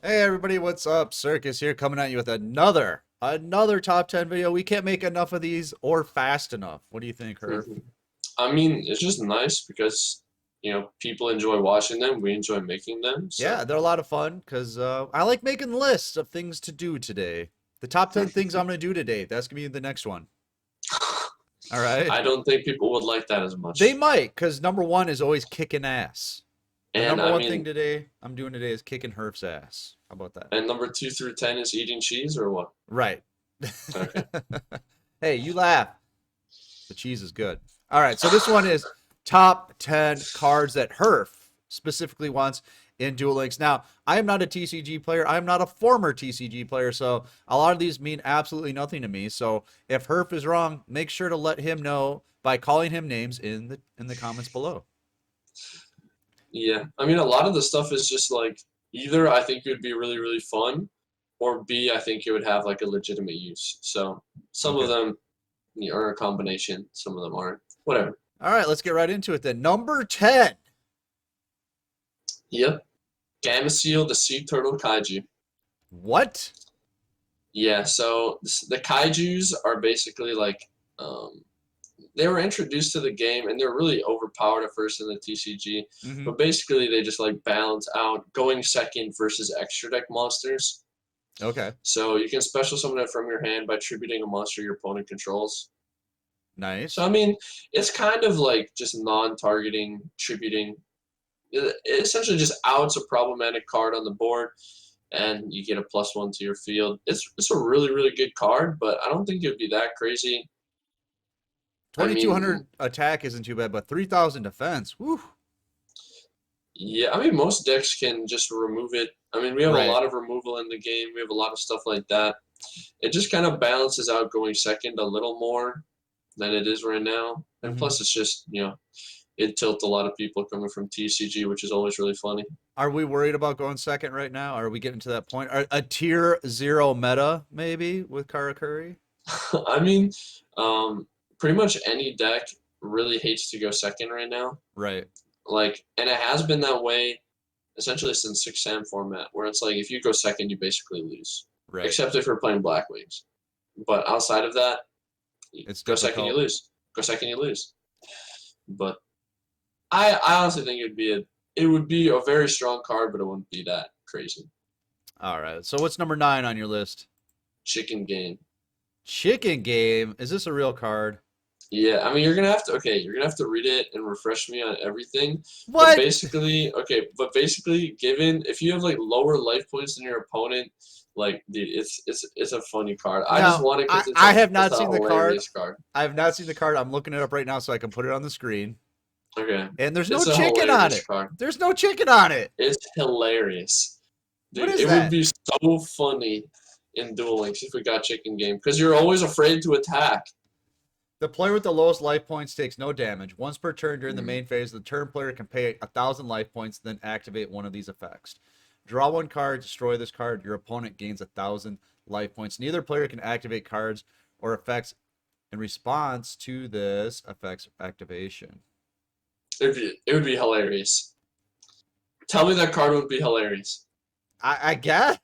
Hey everybody, what's up? Circus here coming at you with another top 10 video. We can't make enough of these or fast enough. What do you think, Herf? Mhm. I mean, it's just nice because, people enjoy watching them. We enjoy making them. Yeah, So, they're a lot of fun because I like making lists of things to do today. The top 10 things I'm going to do today. That's going to be the next one. All right. I don't think people would like that as They much. might because number one is always kicking ass. The And number I one thing mean, today I'm doing today is kicking Herf's ass. How about that? and number 2 through 10 is eating cheese or what? Right. Okay. Hey, you laugh. The cheese is good. All right, so this one is top 10 cards that Herf specifically wants in Duel Links. Now, I am not a TCG player. I am not a former TCG player, so a lot of these mean absolutely nothing to me. So if Herf is wrong, make sure to let him know by calling him names in the comments below. Yeah. I mean, a lot of the stuff is just like either I think it would be really, really fun, or B, I think it would have like a legitimate use. So some of Okay. them are a combination, some of them aren't. Whatever. All right, let's get right into it then. Number 10. Yep. Gameciel, the sea turtle kaiju. What? Yeah, so the kaijus are basically like they were introduced to the game and they're really overpowered at first in the TCG, Mm-hmm. but basically they just like balance out going second versus extra deck monsters. Okay. So you can special summon it from your hand by tributing a monster your opponent controls. So I Nice. mean, it's kind of like just non-targeting tributing. It essentially just outs a problematic card on the board and you get a +1 to your field. It's a really really good card, but I don't think it would be that crazy. I mean, 2200 attack isn't too bad, but 3000 defense. Woo. yeah, I mean most decks can just remove it. I mean, we have a Right. lot of removal in the game. We have a lot of stuff like that. It just kind of balances out going second a little more than it is right now. And Mm-hmm. plus, it's just it tilts a lot of people coming from TCG, which is always really funny. Are we worried about going second right now? Are we getting to that point? A tier zero meta maybe with Karakuri? I mean, um, pretty much any deck really hates to go second right now. Right. Like, and it has been that way essentially since 6 Sam format, where it's like if you go second, you basically lose, Right. except if you're playing Black Wings. But outside of that, It's go second, you difficult. lose. Go second, you lose. But I honestly think it would be a very strong card, but it wouldn't be that crazy. All right. So what's number 9 on your list? Chicken game. Chicken game. Is this a real card? Yeah, I mean you're gonna have to read it and refresh me on everything. But What? basically, given if you have like lower life points than your opponent, like dude, it's a funny card. I just Now, want it I, because it's I a have it's not a seen the card. hilarious card. I have not seen the card. I'm looking it up right now so I can put it on the screen. Okay, And there's no it's a chicken on hilarious it. card. There's no chicken on it. It's hilarious, What dude. is It would that? be so funny in Duel Links if we got chicken game because you're always afraid to attack. The player with the lowest life points takes no damage. Once per turn during the Mm. main phase, the turn player can pay 1,000 life points, then activate one of these effects. Draw one card, destroy this card. Your opponent gains 1,000 life points. Neither player can activate cards or effects in response to this effect's activation. It would be hilarious. Tell me that card would be hilarious. I guess.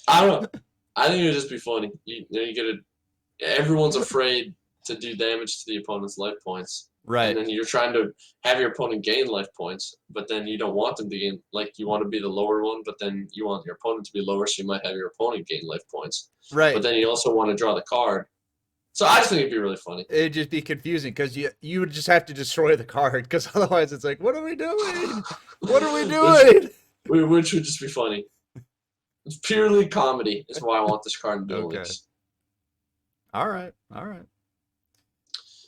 I don't know. I think it would just be funny. You get it. Everyone's afraid to do damage to the opponent's life points, and Right. then you're trying to have your opponent gain life points, but then you don't want them to gain. Like you want to be the lower one, but then you want your opponent to be lower, so you might have your opponent gain life points. But Right. then you also want to draw the card. So I just think it'd be really funny. It'd just be confusing because you would just have to destroy the card because otherwise it's like, what are we doing? What are we which doing? which would just be funny. It's purely comedy. Is why I want this card in Duel Okay. Links. All right. All right.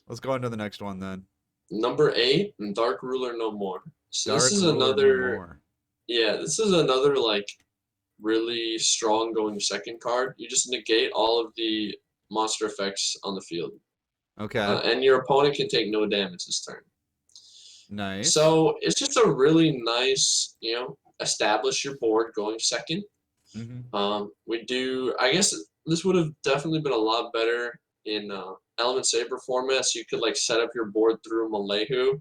Let's go on to the next one then. Number 8, Dark Ruler No More. So this Dark is Ruler no another, more. yeah, this is another like really strong going second card. You just negate all of the monster effects on the field, Okay. and your opponent can take no damage this turn. Nice. So it's just a really nice, establish your board going second. Hmm. We do, I guess this would have definitely been a lot better in Element Saber format, so you could like set up your board through Malehu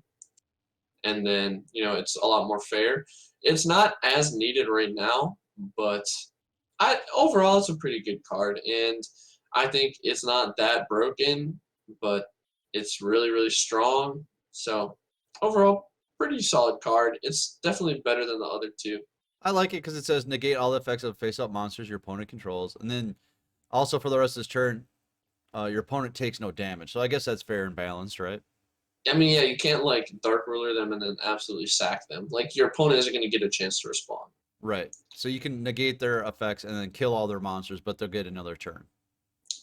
and then it's a lot more fair. It's not as needed right now, but overall it's a pretty good card, and I think it's not that broken, but it's really really strong. So overall, pretty solid card. It's definitely better than the other two. I like it because it says negate all the effects of face-up monsters your opponent controls, and then also for the rest of this turn, your opponent takes no damage. So I guess that's fair and balanced, right? I mean, yeah, you can't like Dark Ruler them and then absolutely sack them. Like your opponent isn't going to get a chance to respond. Right. So you can negate their effects and then kill all their monsters, but they'll get another turn.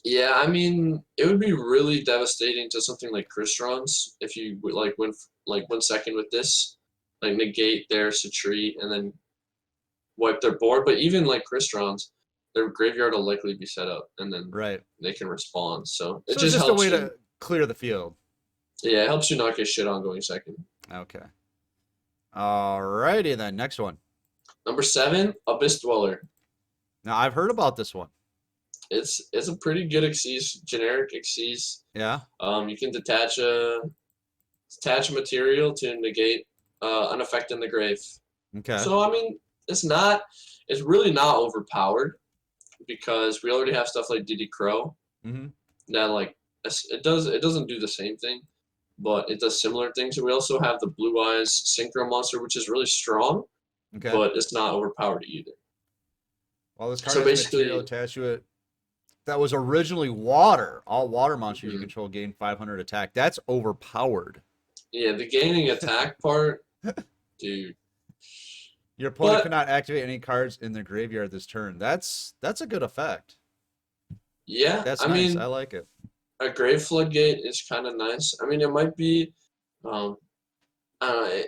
Yeah, I mean, it would be really devastating to something like Crystron's if you would like win like 1 second with this, like negate their Cetri and then wipe their board. But even like Crystron's, their graveyard will likely be set up, and then Right. they can respond. So it So it's just just a helps way you. to clear the field. Yeah, it helps you not get shit on going second. Okay. Alrighty then. Next one. Number 7, Abyss Dweller. Now I've heard about this one. It's a pretty good Xyz, generic Xyz. Yeah. You can detach a material to negate an effect in the grave. Okay. So I mean, it's really not overpowered because we already have stuff like Diddy Crow Mm-hmm. that like it doesn't do the same thing, but it does similar things. And we also have the Blue Eyes Synchro monster, which is really strong, Okay. but it's not overpowered either. Well, this card So has basically- material attached to it that was originally water. All water monsters you Mhm. control gain 500 attack. That's overpowered. Yeah, the gaining attack part, dude. Your opponent But- cannot activate any cards in their graveyard this turn. That's a good effect. Yeah, That's I nice. mean, I like it. a Grave Floodgate is kind of nice. I mean, it might be, I don't know,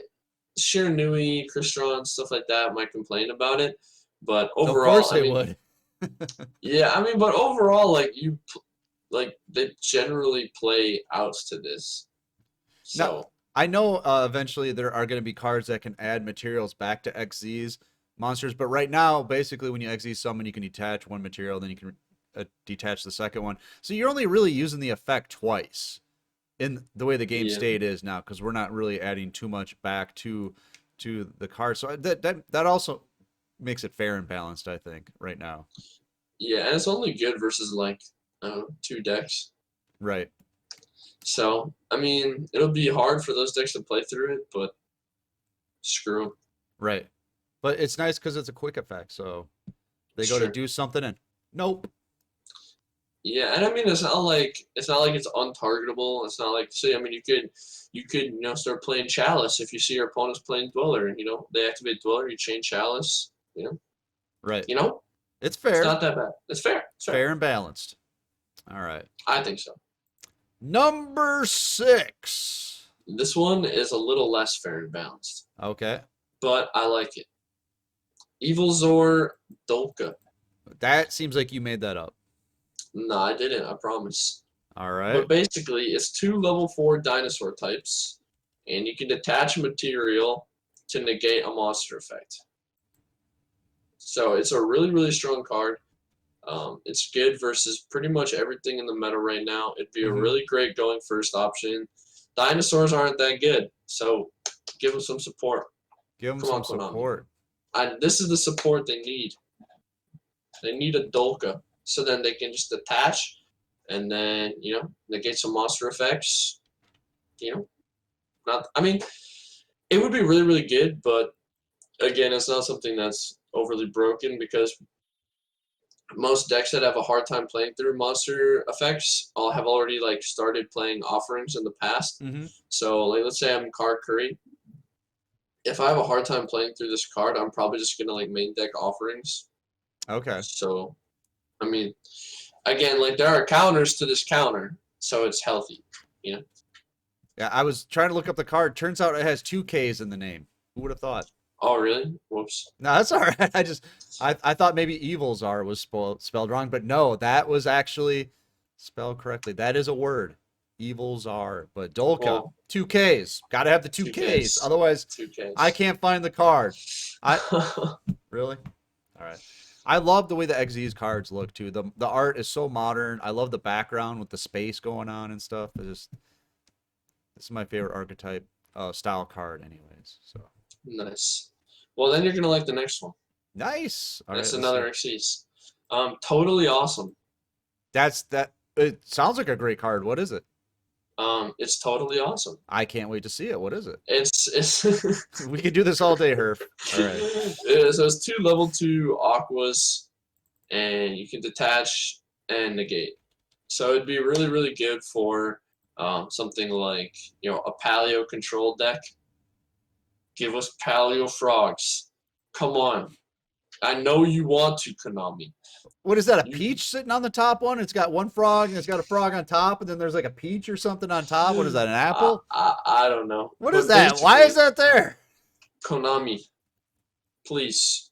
Shiranui, Crystron, stuff like that might complain about it, but overall, Of course they I mean, would. yeah, I mean, but overall, like they generally play outs to this. So I know eventually there are going to be cards that can add materials back to XZ's monsters, but right now, basically, when you XZ summon, you can detach one material, then you can detach the second one. So you're only really using the effect twice in the way the game Yeah. state is now, because we're not really adding too much back to the card. So that also makes it fair and balanced, I think, right now. yeah, and it's only good versus like 2 decks. Right. So I mean, it'll be hard for those decks to play through it, but screw 'em. Right. But it's nice because it's a quick effect. So they go Sure. to do something and nope. Yeah, and I mean it's not like it's untargetable. It's not like say I mean you could start playing Chalice if you see your opponent's playing Dweller and they activate Dweller, you chain Chalice. Right. It's It's fair. not that bad. It's fair. It's fair. Fair and balanced. All right. I think so. Number 6. This one is a little less fair and balanced, Okay. but I like it. Evil Zore Dolka. That seems like you made that up. No, I didn't. I promise. All right. But basically, it's 2 level 4 dinosaur types, and you can detach material to negate a monster effect. So it's a really, really strong card. It's good versus pretty much everything in the meta right now. It'd be a Mhm. really great going first option. Dinosaurs aren't that good, so give them some support. Give them Come some on, Konami. support. This is the support they need. They need a Dolka, so then they can just attach, and then negate some monster effects. I mean, it would be really, really good, but again, it's not something that's overly broken because most decks that have a hard time playing through monster effects all have already like started playing offerings in the past. Mm-hmm. So like let's say I'm Card Curry. If I have a hard time playing through this card, I'm probably just gonna like main deck offerings. Okay. So I mean again, like there are counters to this counter, so it's healthy. Yeah, I was trying to look up the card. Turns out it has 2 Ks in the name. Who would have thought? Oh really? Whoops. No, that's all right. I thought maybe Evil Zar was spelled wrong, but no, that was actually spelled correctly. That is a word. Evil Zar. But Dolka, Well, 2 Ks. Got to have the 2 2 Ks. Ks. Otherwise, 2Ks. I can't find the card. Really? All right. I love the way the XZ's cards look too. The art is so modern. I love the background with the space going on and stuff. This is my favorite archetype. style card, anyways. So Nice. Well, then you're gonna like the next one. nice. All right, That's let's see. another Xyz. Totally awesome. That's that. It sounds like a great card. What is it? It's totally awesome. I can't wait to see it. What is it? It's We could do this all day, Herf. All right. So it's 2 level 2 Aquas, and you can detach and negate. So it'd be really, really good for something like, a Paleo control deck. Give us Paleo Frogs. Come on. I know you want to, Konami. What is that? A You- peach sitting on the top one? It's got one frog and it's got a frog on top, and then there's like a peach or something on top. What is that? An apple? I don't know. What But is that? Why is basically, that there? Konami, please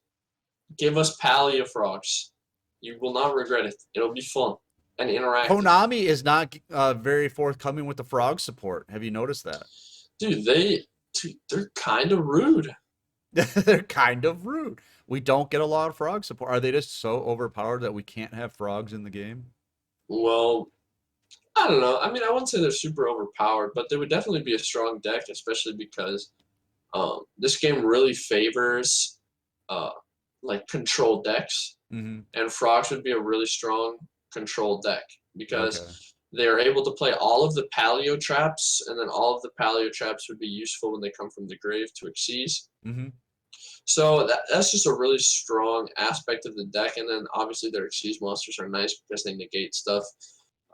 give us Paleo Frogs. You will not regret it. It'll be fun and interactive. Konami is not very forthcoming with the frog support. Have you noticed that? Dude, they're kind of rude. They're kind of rude. We don't get a lot of frog support. Are they just so overpowered that we can't have frogs in the game? Well, I don't know. I mean, I wouldn't say they're super overpowered, but they would definitely be a strong deck, especially because this game really favors uh, like control decks, Mm-hmm. and frogs would be a really strong control deck because Okay. they are able to play all of the paleo traps, and then all of the paleo traps would be useful when they come from the grave to Xyz. Mm-hmm. So that's just a really strong aspect of the deck, and then obviously their Xyz monsters are nice because they negate stuff.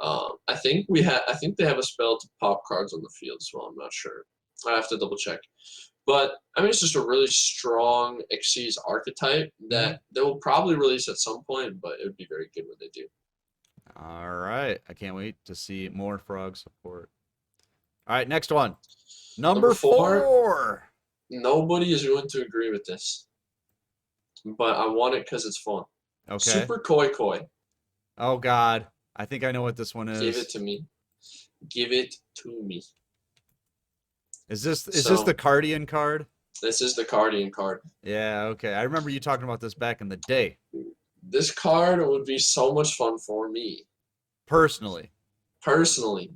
I think they have a spell to pop cards on the field as well. I'm not sure. I have to double check. But I mean, it's just a really strong Xyz archetype that they will probably release at some point, but it would be very good when they do. All right. I can't wait to see more frog support. All right, next one. Number Number four. four. Nobody is going to agree with this, but I want it because it's fun. Okay. Super Koi Koi. Oh God. I think I know what this one is. Give it to me. Give it to me. Is this So- the Cardian card? This is the Guardian card. Yeah, okay. I remember you talking about this back in the day. This card would be so much fun for me. Personally. Personally,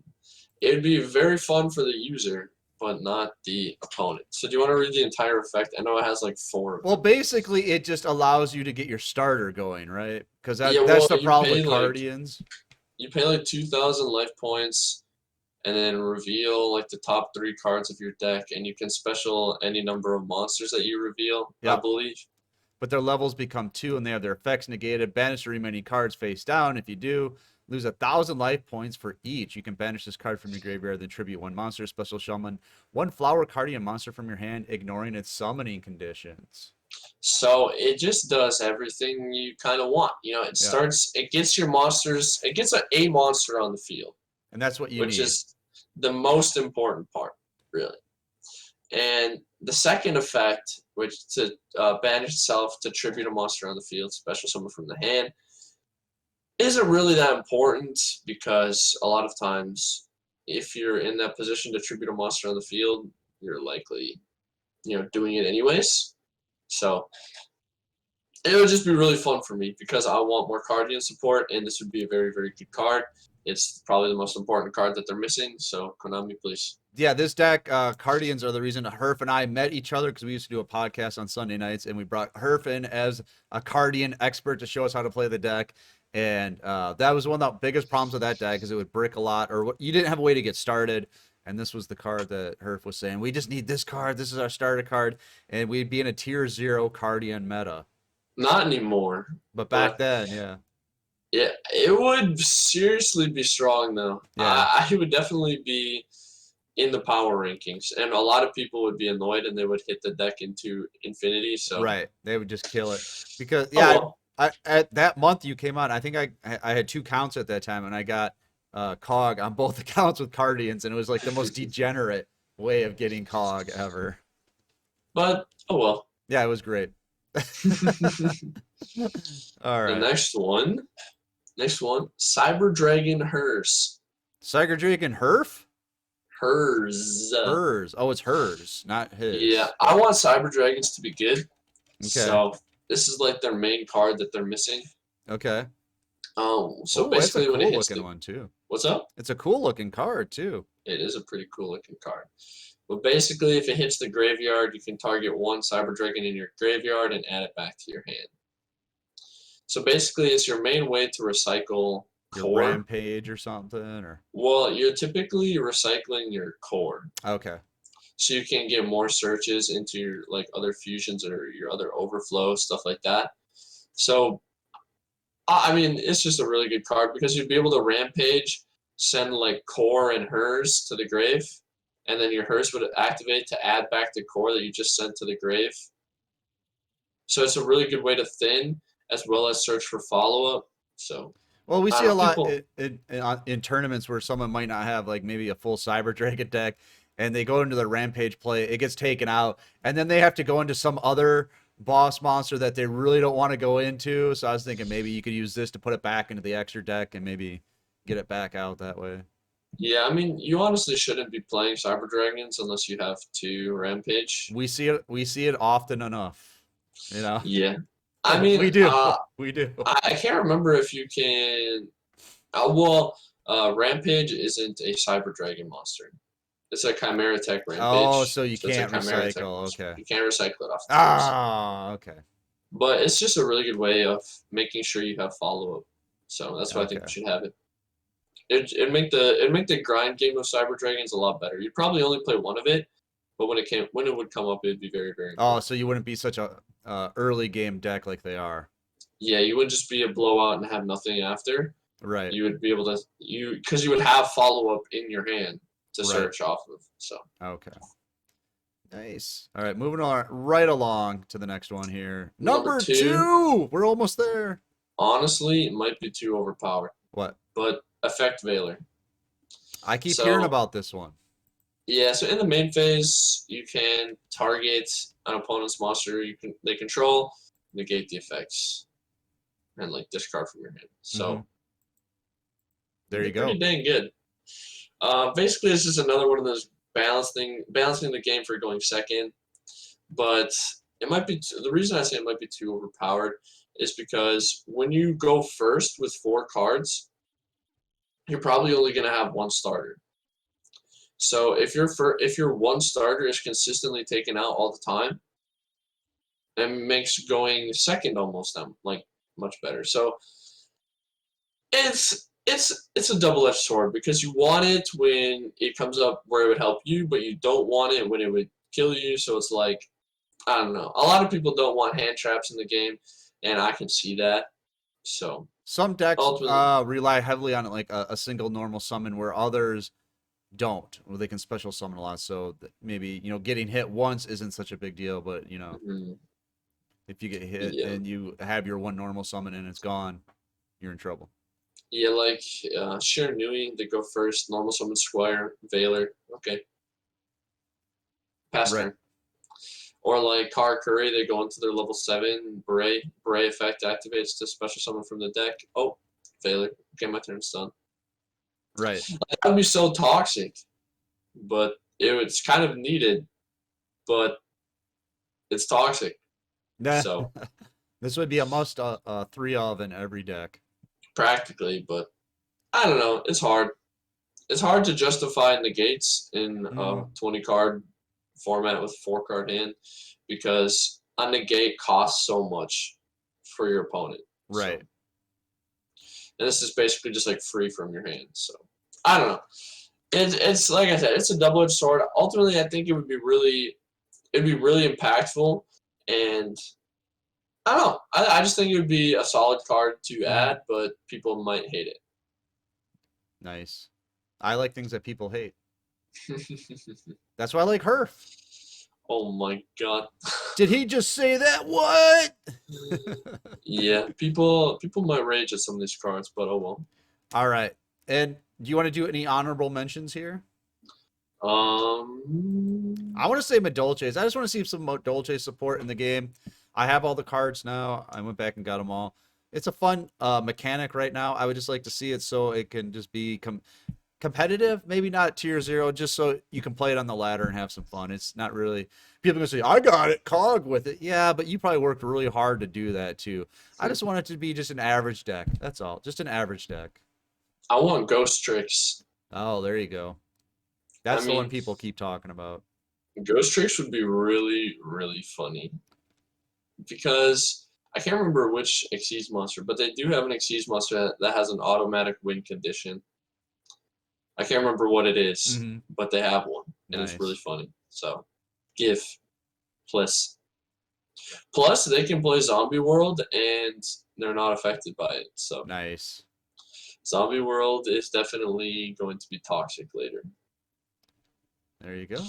it would be very fun for the user, but not the opponent. So do you want to read the entire effect? I know it has like 4 of them. Well, basically, it just allows you to get your starter going, right? Because Yeah, that's well, the you problem pay, with like- Cardians. You pay like 2,000 life points, and then reveal like the top 3 cards of your deck, and you can special any number of monsters that you reveal, I Yep. believe. But their levels become 2, and they have their effects negated. Banish the remaining cards face down. If you do, lose 1,000 life points for each. You can banish this card from your graveyard, then tribute 1 monster, special summon 1 flower Cardian monster from your hand, ignoring its summoning conditions. So it just does everything you kind of want. It gets your monsters, it gets a monster on the field, And that's what you which need. is the most important part, really. And the second effect, which to banish itself to tribute a monster on the field, special summon from the hand, isn't really that important because a lot of times, if you're in that position to tribute a monster on the field, you're likely, doing it anyways. So it would just be really fun for me because I want more Guardian support, and this would be a very, very good card. It's probably the most important card that they're missing, so Konami, please. Yeah, this deck, Cardians are the reason Herf and I met each other because we used to do a podcast on Sunday nights, and we brought Herf in as a Cardian expert to show us how to play the deck. And that was one of the biggest problems with that deck because it would brick a lot, or you didn't have a way to get started. And this was the card that Herf was saying, we just need this card. This is our starter card. And we'd be in a tier 0 Cardian meta. Not anymore. But back then, yeah. Yeah, it would seriously be strong, though. Yeah. I would definitely be in the power rankings, and a lot of people would be annoyed, and they would hit the deck into infinity. So Right. They would just kill it. Because, Oh, yeah, well. at that month you came on, I think I had 2 counts at that time, and I got Cog on both accounts with Cardians, and it was like the most degenerate way of getting Cog ever. But oh well. Yeah, it was great. All The right. next one, Cyber Dragon Hers. Cyber Dragon Herf? Hers. Hers. Oh, it's hers, not his. Yeah, I want Cyber Dragons to be good. Okay. So this is like their main card that they're missing. Okay. So Ooh, basically, it's a when cool it hits looking the, one too. what's up? It's a cool looking card too. It is a pretty cool looking card. But basically, if it hits the graveyard, you can target one Cyber Dragon in your graveyard and add it back to your hand. So basically, it's your main way to recycle Your core. rampage or something, or Well, you're typically recycling your core. okay. So you can get more searches into your like other fusions or your other overflow, stuff like that. So I mean, it's just a really good card because you'd be able to rampage, send like core and hers to the grave, and then your hers would activate to add back the core that you just sent to the grave. So it's a really good way to thin as well as search for follow up. So Well, we I see a don't know, lot people. in tournaments where someone might not have like maybe a full Cyber Dragon deck, and they go into their Rampage play, it gets taken out, and then they have to go into some other boss monster that they really don't want to go into. So I was thinking maybe you could use this to put it back into the extra deck and maybe get it back out that way. Yeah, I mean, you honestly shouldn't be playing Cyber Dragons unless you have two Rampage. We see it often enough, you know. Yeah, I mean, We do. We do. I can't remember if you can. Rampage isn't a Cyber Dragon monster. It's a Chimera Tech Oh, Rampage, so you so it's a can't Chimera Tech recycle. monster. Okay. You can't recycle it off the table. Ah, okay. But it's just a really good way of making sure you have follow up. So that's why I think Okay. you should have it. It'd make the grind game of Cyber Dragons a lot better. You'd probably only play one of it, but when it would come up, it'd be very very Oh, important. so you wouldn't be such a early game deck like they are. Yeah, you wouldn't just be a blowout and have nothing after. Right. You would be able to because you would have follow up in your hand to Right. search off of. So Okay. Nice. All right, moving on right along to the next one here. number Number two, 2. We're almost there. honestly, it might be too overpowered, What? but Effect Veiler. I keep hearing So about this one. yeah, so in the main phase, you can target an opponent's monster they control, negate the effects, and like discard from your hand. Hmm. So There you pretty go. dang good. Basically, it's just another one of those balancing the game for going second. But it might be the reason I say it might be too overpowered is because when you go first with 4 cards, you're probably only going to have one starter. So if your one starter is consistently taken out all the time, it makes going second almost like much better. So it's a double-edged sword because you want it when it comes up where it would help you, but you don't want it when it would kill you. So it's like I don't know. A lot of people don't want hand traps in the game, and I can see that. So Some decks ultimately, rely heavily on like a single normal summon, where others don't, where they can special summon a lot. So maybe getting hit once isn't such a big deal, but mhm, if you get hit yeah, and you have your one normal summon and it's gone, you're in trouble. yeah, like Sheer Nui, they go first. Normal summon Squire, Veiler, okay, pass Right. turn. Or like Kara Curry, they go into their level 7, Beret effect activates to special summon from the deck. Oh, Veiler, okay, my turn's done. Right. That would be so toxic, but it's kind of needed, but it's toxic. Nah. So This would be a must 3 of in every deck. practically, but I don't know. It's hard. It's hard to justify negates in a Mm, 20 card format with 4 card hand because a negate costs so much for your opponent. So, right. and this is basically just like free from your hand. So, I don't know. It's like I said, it's a double edged sword. Ultimately, I think it'd be really impactful, and I don't know. I just think it would be a solid card to Hmm. add, but people might hate Nice. I like things that people hate. it. That's why I like Herf. Oh my god. Did he just say that? What? Yeah, people might rage at some of these cards, but oh well. All right. And do you want to do any honorable mentions here? I Um, want to say Madolches. I just want to see some Madolche support in the game. I have all the cards now. I went back and got them all. It's a fun mechanic right now. I would just like to see it so it can just be competitive. Maybe not tier 0, just so you can play it on the ladder and have some fun. It's not really. People are going to say, I got it, Cog with it. Yeah, but you probably worked really hard to do that too. I just want it to be just an average deck. That's all. Just an average deck. I want Ghost Tricks. Oh, there you go. I That's the one mean, people keep talking about. Ghost Tricks would be really, really funny because I can't remember which Xyz monster, but they do have an Xyz monster that has an automatic win condition. I can't remember what it is, Mm-hmm. but they have one, and it's really Nice. funny. So, GIF plus. Plus, they can play Zombie World, and they're not affected by it. So, Nice. Zombie World is definitely going to be toxic later. There you go.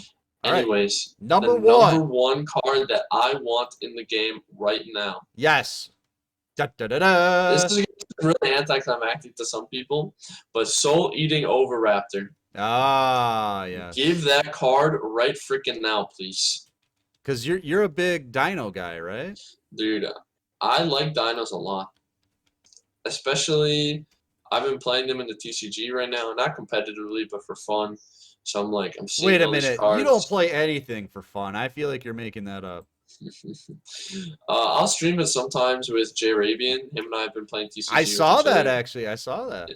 All right. Anyways, the Number number one. one card that I want in the game right now. Yes. Da, da, da, This da. is really anticlimactic to some people, but Soul Eating Overraptor. Ah, Give yes. that card right freaking now, please. Because you're a big dino guy, right? Dude, I like dinos a lot. Especially, I've been playing them in the TCG right now, not competitively, but for fun. So I'm like, I'm seeing Wait a all these minute. You don't cards. play anything for fun. I feel like you're making that up. I'll stream it sometimes with Jay Rabian. Him and I have been playing I TCG with saw each that other. actually. I saw that.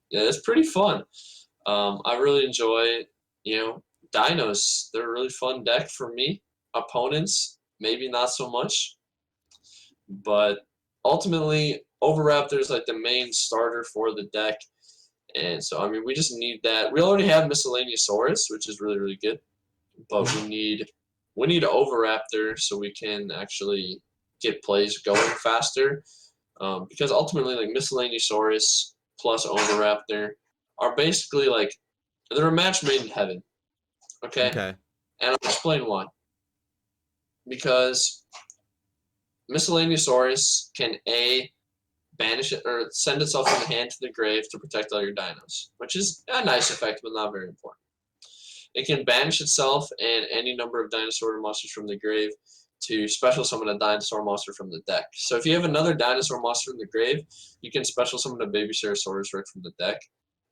Yeah, it's pretty fun. I really enjoy, you know, dinos. They're a really fun deck for me. Opponents, maybe not so much, but ultimately, Overraptor is like the main starter for the deck. And so, I mean, we just need that. We already have Miscellaneous Saurus, which is really, really good, but we need Overraptor so we can actually get plays going faster. Because ultimately, like Miscellaneous Saurus plus Overraptor are basically like they're a match made in heaven. Okay, Okay. and I'll explain why. Because Miscellaneous Saurus can banish it or send itself from the hand to the grave to protect all your dinos, which is a nice effect, but not very important. It can banish itself and any number of dinosaur monsters from the grave to special summon a dinosaur monster from the deck. So if you have another dinosaur monster in the grave, you can special summon a baby Ceratosaurus right from the deck.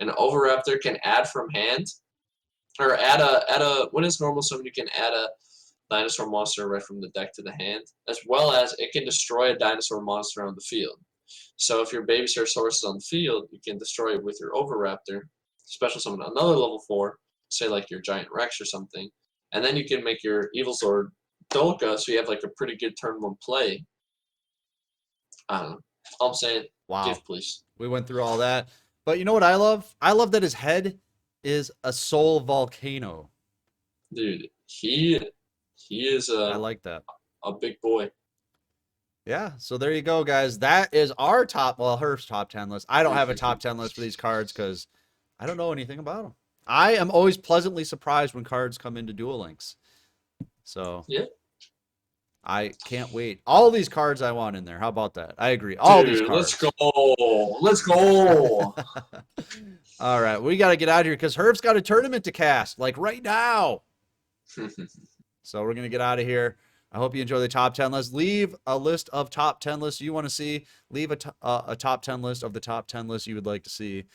An Overraptor can add from hand, or add a when it's normal summon, you can add a dinosaur monster right from the deck to the hand, as well as it can destroy a dinosaur monster on the field. So if your baby Ceratosaurus is on the field, you can destroy it with your Overraptor, special summon another level 4, say like your Giant Rex or something, and then you can make your Evil Sword Dolka, so you have like a pretty good turn 1 play. I don't know. All I'm saying, Wow. give please. We went through all that. But you know what I love? I love that his head is a soul volcano. Dude, he is I like that. a big boy. Yeah, so there you go, guys. That is our top, well, her top 10 list. I don't have a top 10 list for these cards because I don't know anything about them. I am always pleasantly surprised when cards come into Duel Links. So Yeah. I can't wait. All these cards I want in there. How about that? I agree. All these Dude, let's cards. go. Let's go. All right, we got to get out of here because Herf's got a tournament to cast, like right now. So we're going to get out of here. I hope you enjoy the top 10 list. Leave a list of top 10 lists you want to see. Leave a top 10 list of the top 10 lists you would like to see.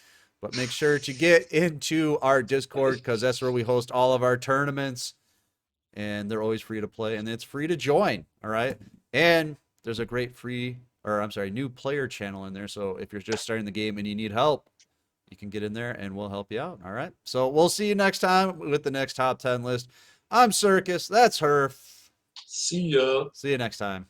But make sure to get into our Discord because that's where we host all of our tournaments. And they're always free to play. And it's free to join. All right. And there's a great new player channel in there. So if you're just starting the game and you need help, you can get in there and we'll help you out. All right. So we'll see you next time with the next top 10 list. I'm Circus. That's Herf. See ya. See you next time.